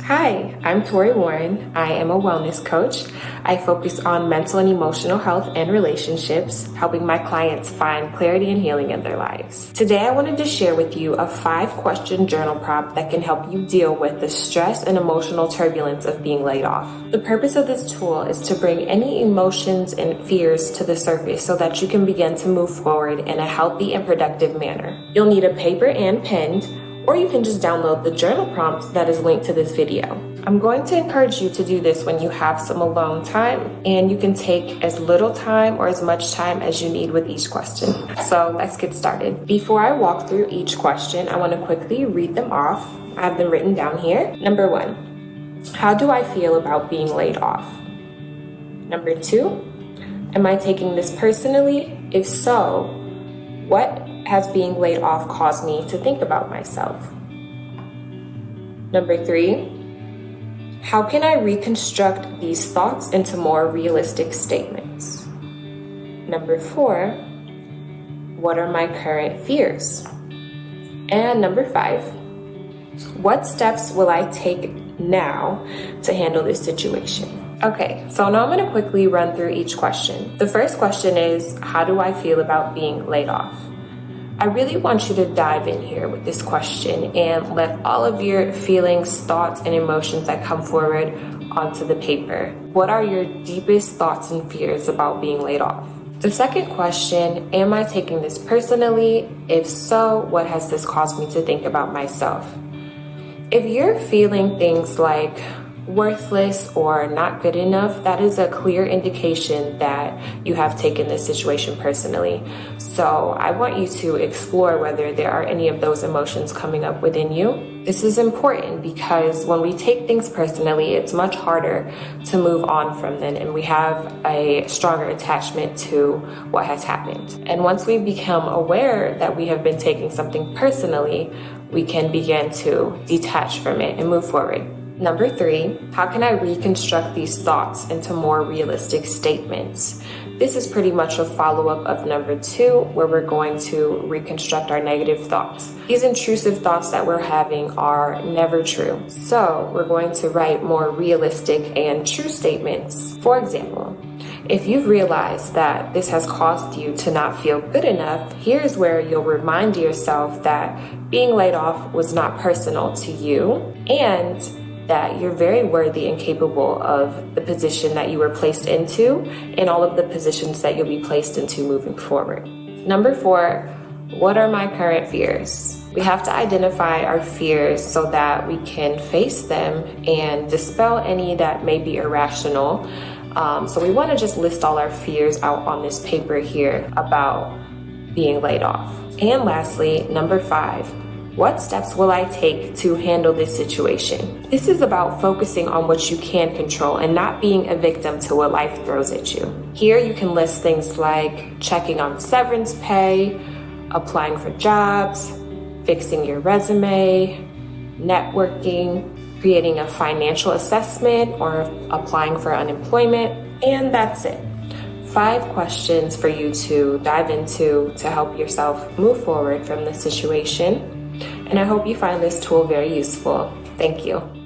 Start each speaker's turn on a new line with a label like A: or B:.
A: Hi, I'm Tori Warren. I am a wellness coach. I focus on mental and emotional health and relationships, helping my clients find clarity and healing in their lives. Today, I wanted to share with you a 5-question journal prompt that can help you deal with the stress and emotional turbulence of being laid off. The purpose of this tool is to bring any emotions and fears to the surface so that you can begin to move forward in a healthy and productive manner. You'll need a paper and pen, or you can just download the journal prompt that is linked to this video. I'm going to encourage you to do this when you have some alone time, and you can take as little time or as much time as you need with each question. So let's get started. Before I walk through each question, I want to quickly read them off. I have them written down here. Number 1, how do I feel about being laid off? Number 2, am I taking this personally? If so, what has being laid off caused me to think about myself? Number 3, how can I reconstruct these thoughts into more realistic statements? Number 4, what are my current fears? And number 5, what steps will I take now to handle this situation? Okay, so now I'm going to quickly run through each question. The first question is, how do I feel about being laid off? I really want you to dive in here with this question and let all of your feelings, thoughts, and emotions that come forward onto the paper. What are your deepest thoughts and fears about being laid off? The second question, am I taking this personally? If so, what has this caused me to think about myself? If you're feeling things like worthless or not good enough, that is a clear indication that you have taken this situation personally. So I want you to explore whether there are any of those emotions coming up within you. This is important because when we take things personally, it's much harder to move on from them, and we have a stronger attachment to what has happened. And once we become aware that we have been taking something personally, we can begin to detach from it and move forward. Number 3, how can I reconstruct these thoughts into more realistic statements? This is pretty much a follow-up of number 2, where we're going to reconstruct our negative thoughts. These intrusive thoughts that we're having are never true. So we're going to write more realistic and true statements. For example, if you've realized that this has caused you to not feel good enough, here's where you'll remind yourself that being laid off was not personal to you, and that you're very worthy and capable of the position that you were placed into and all of the positions that you'll be placed into moving forward. Number 4, what are my current fears? We have to identify our fears so that we can face them and dispel any that may be irrational. So we want to just list all our fears out on this paper here about being laid off. And lastly, number 5, what steps will I take to handle this situation? This is about focusing on what you can control and not being a victim to what life throws at you. Here you can list things like checking on severance pay, applying for jobs, fixing your resume, networking, creating a financial assessment, or applying for unemployment, and that's it. 5 questions for you to dive into to help yourself move forward from the situation. And I hope you find this tool very useful. Thank you.